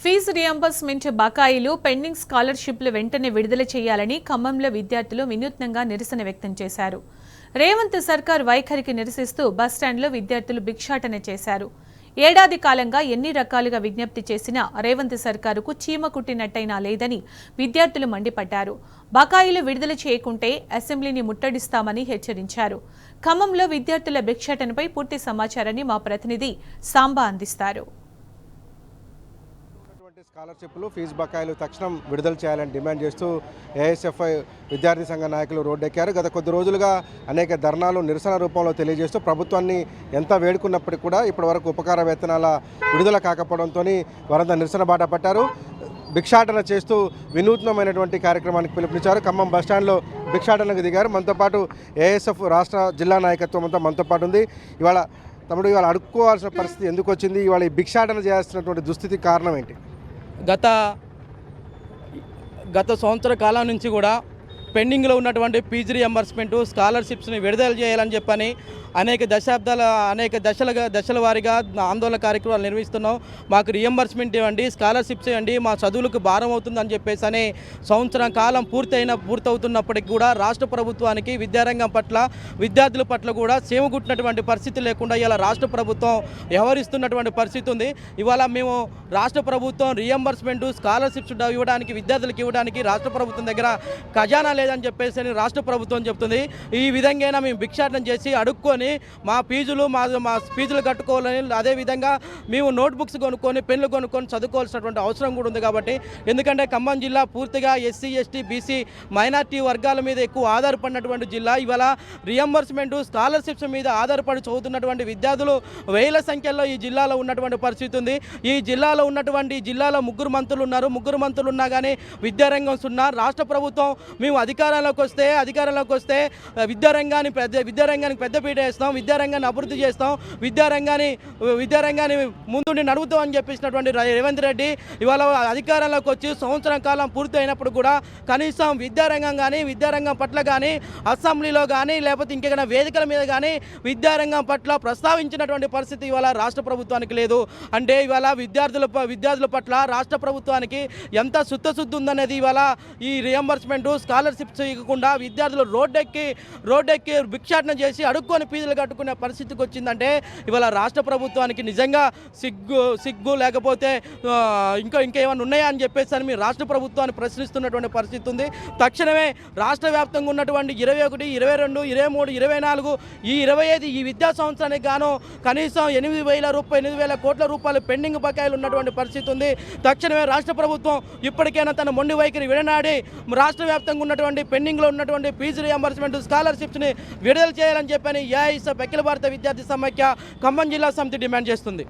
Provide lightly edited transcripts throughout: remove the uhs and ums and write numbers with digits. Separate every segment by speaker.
Speaker 1: Fee reimbursement బకాయిలు pending స్కాలర్షిప్లు వెంటనే విడుదల చేయాలని ఖమ్మంలో విద్యార్థులు వినూత్నంగా నిరసన వ్యక్తం చేశారు. రేవంత్ సర్కార్ వైఖరికి నిరసిస్తూ బస్టాండ్లో విద్యార్థులు భిక్షాటన చేశారు. ఏడాది కాలంగా ఎన్ని రకాలుగా విజ్ఞప్తి చేసినా రేవంత్ సర్కారుకు చీమ కుట్టినట్టయినా లేదని విద్యార్థులు మండిపడ్డారు. బకాయిలు విడుదల చేయకుంటే అసెంబ్లీని ముట్టడిస్తామని హెచ్చరించారు. ఖమ్మంలో విద్యార్థుల భిక్షాటనపై పూర్తి సమాచారాన్ని మా ప్రతినిధి సాంబా అందిస్తారు.
Speaker 2: స్కాలర్షిప్లు ఫీజు బకాయిలు తక్షణం విడుదల చేయాలని డిమాండ్ చేస్తూ ఏఎస్ఎఫ్ఐ విద్యార్థి సంఘ నాయకులు రోడ్డెక్కారు. గత కొద్ది రోజులుగా అనేక ధర్నాలు నిరసన రూపంలో తెలియజేస్తూ ప్రభుత్వాన్ని ఎంత వేడుకున్నప్పటికీ కూడా ఇప్పటివరకు ఉపకార వేతనాల విడుదల కాకపోవడంతో వారంతా నిరసన బాట పట్టారు. భిక్షాటన చేస్తూ వినూత్నమైనటువంటి కార్యక్రమానికి పిలుపునిచ్చారు. ఖమ్మం బస్టాండ్లో భిక్షాటనకు దిగారు. మనతో పాటు ఏఎస్ఎఫ్ రాష్ట్ర జిల్లా నాయకత్వం అంతా మనతో పాటు ఉంది. ఇవాళ ఇవాళ అడుక్కోవాల్సిన పరిస్థితి ఎందుకు వచ్చింది? ఇవాళ ఈ భిక్షాటన చేయాల్సినటువంటి దుస్థితి కారణం ఏంటి?
Speaker 3: గత సంవత్సర కాలం నుంచి కూడా పెండింగ్లో ఉన్నటువంటి ఫీజు రియంబర్స్మెంట్ స్కాలర్షిప్స్ని విడుదల చేయాలని చెప్పని అనేక దశల వారీగా ఆందోళన కార్యక్రమాలు నిర్వహిస్తున్నాం. మాకు రియంబర్స్మెంట్ ఇవ్వండి, స్కాలర్షిప్స్ ఇవ్వండి, మా చదువులకు భారం అవుతుందని చెప్పేసి అని సంవత్సరం కాలం పూర్తవుతున్నప్పటికీ కూడా రాష్ట్ర ప్రభుత్వానికి విద్యారంగం పట్ల విద్యార్థుల పట్ల కూడా సేమగుట్టినటువంటి పరిస్థితి లేకుండా ఇలా రాష్ట్ర ప్రభుత్వం వ్యవహరిస్తున్నటువంటి పరిస్థితి ఉంది. ఇవాళ మేము రాష్ట్ర ప్రభుత్వం రియంబర్స్మెంట్ స్కాలర్షిప్స్ ఇవ్వడానికి విద్యార్థులకు ఇవ్వడానికి రాష్ట్ర ప్రభుత్వం దగ్గర ఖజానా లేదని చెప్పేసి రాష్ట్ర ప్రభుత్వం చెప్తుంది. ఈ విధంగా మేము భిక్షాటన చేసి అడుక్కొని మా ఫీజులు కట్టుకోవాలని, అదేవిధంగా మేము నోట్బుక్స్ కొనుక్కొని పెన్నులు కొనుక్కొని చదువుకోవాల్సినటువంటి అవసరం కూడా ఉంది. కాబట్టి ఎందుకంటే ఖమ్మం జిల్లా పూర్తిగా ఎస్సీ ఎస్టీ బీసీ మైనార్టీ వర్గాల మీద ఎక్కువ ఆధారపడినటువంటి జిల్లా. ఇవాళ రియంబర్స్మెంట్ స్కాలర్షిప్స్ మీద ఆధారపడి చదువుతున్నటువంటి విద్యార్థులు వేల సంఖ్యలో ఈ జిల్లాలో ఉన్నటువంటి పరిస్థితి ఉంది. ఈ జిల్లాలో ముగ్గురు మంత్రులు ఉన్నారు. ముగ్గురు మంత్రులు ఉన్నా కానీ విద్యారంగం సున్నా. రాష్ట్ర ప్రభుత్వం మేము అధికారంలోకి వస్తే విద్యారంగానికి పెద్దపీట వేస్తాం, విద్యారంగాన్ని అభివృద్ధి చేస్తాం, విద్యారంగాన్ని ముందుండి నడుపుతాం అని చెప్పేసినటువంటి రేవంత్ రెడ్డి ఇవాళ అధికారంలోకి వచ్చి సంవత్సరం కాలం పూర్తి అయినప్పుడు కూడా కనీసం విద్యారంగం పట్ల కానీ అసెంబ్లీలో కానీ లేకపోతే ఇంకేమైనా వేదికల మీద కానీ విద్యారంగం పట్ల ప్రస్తావించినటువంటి పరిస్థితి ఇవాళ రాష్ట్ర ప్రభుత్వానికి లేదు. అంటే ఇవాళ విద్యార్థుల పట్ల రాష్ట్ర ప్రభుత్వానికి ఎంత శుద్ధశుద్ధి ఉందనేది ఇవాళ ఈ రియంబర్స్మెంట్ స్కాలర్షిప్స్ ఇవ్వకుండా విద్యార్థులు రోడ్డెక్కి భిక్షాటన చేసి అడుక్కొని ఫీజులు కట్టుకునే పరిస్థితికి వచ్చిందంటే ఇవాళ రాష్ట్ర ప్రభుత్వానికి నిజంగా సిగ్గు లేకపోతే ఇంకేమైనా ఉన్నాయా అని చెప్పేసి అని మీరు రాష్ట్ర ప్రభుత్వాన్ని ప్రశ్నిస్తున్నటువంటి పరిస్థితి ఉంది. తక్షణమే రాష్ట్ర వ్యాప్తంగా ఉన్నటువంటి 21, 22, 23, 24 ఈ 25 ఈ విద్యా సంవత్సరానికి గాను కనీసం 8,000 కోట్ల రూపాయలు పెండింగ్ బకాయిలు ఉన్నటువంటి పరిస్థితి ఉంది. తక్షణమే రాష్ట్ర ప్రభుత్వం ఇప్పటికైనా తన మొండి వైఖరి విడనాడి రాష్ట్ర వ్యాప్తంగా ఉన్నటువంటి పెండింగ్లో ఉన్నటువంటి ఫీజు రియంబర్స్మెంట్ స్కాలర్షిప్స్ని విడుదల చేయాలని చెప్పని ఏఐఎస్ఎఫ్ అఖిల భారత విద్యార్థి సమైక్య ఖమ్మం జిల్లా సమితి డిమాండ్ చేస్తుంది.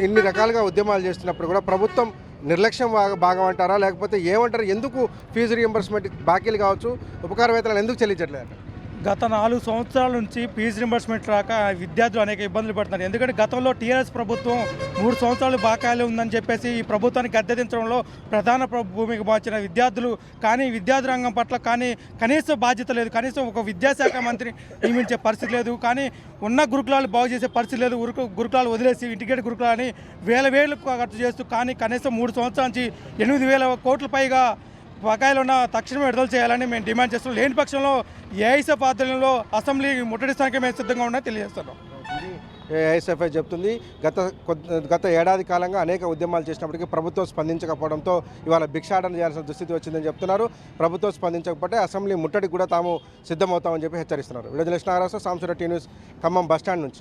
Speaker 2: ఇన్ని రకాలుగా ఉద్యమాలు చేస్తున్నప్పుడు కూడా ప్రభుత్వం నిర్లక్ష్యం భాగం అంటారా, లేకపోతే ఏమంటారు? ఎందుకు ఫీజు రియంబర్స్మెంట్ బాకీలు కావచ్చు, ఉపకార వేతనాలు ఎందుకు చెల్లించట్లేదు?
Speaker 4: గత 4 సంవత్సరాల నుంచి ఫీజు రింబర్స్మెంట్ రాక విద్యార్థులు అనేక ఇబ్బందులు పడుతున్నారు. ఎందుకంటే గతంలో టీఆర్ఎస్ ప్రభుత్వం 3 సంవత్సరాలు బాకాయలు ఉందని చెప్పేసి ఈ ప్రభుత్వానికి గద్దెదించడంలో ప్రధాన భూమిక మార్చిన విద్యార్థులు కానీ విద్యార్థి రంగం పట్ల కానీ కనీస బాధ్యత లేదు. కనీసం ఒక విద్యాశాఖ మంత్రి నియమించే పరిస్థితి లేదు. కానీ ఉన్న గురుకులాలు బాగు చేసే పరిస్థితి లేదు. గురుకులాలు వదిలేసి ఇంటిగ్రేటెడ్ గురుకులాలని వేలు ఖర్చు చేస్తూ కానీ కనీసం 3 సంవత్సరాల నుంచి 8,000 కోట్ల పైగా బకాయిలు ఉన్న తక్షణమే విడుదల చేయాలని మేము డిమాండ్ చేస్తున్నాం. లేని పక్షంలో ఏఐఎస్ఎఫ్ ఆధ్వర్యంలో అసెంబ్లీ ముట్టడిస్తానికి మేము సిద్ధంగా ఉన్నా తెలియజేస్తున్నాం.
Speaker 2: ఏఐఎస్ఎఫ్ఐ చెప్తుంది గత ఏడాది కాలంగా అనేక ఉద్యమాలు చేసినప్పటికీ ప్రభుత్వం స్పందించకపోవడంతో ఇవాళ భిక్షాటన చేయాల్సిన దుస్థితి వచ్చిందని చెప్తున్నారు. ప్రభుత్వం స్పందించకపోతే అసెంబ్లీ ముట్టడికి కూడా తాము సిద్ధమవుతామని చెప్పి హెచ్చరిస్తున్నారు. విడుదల నాగరాజు, సాంసూర టీ న్యూస్, ఖమ్మం బస్టాండ్ నుంచి.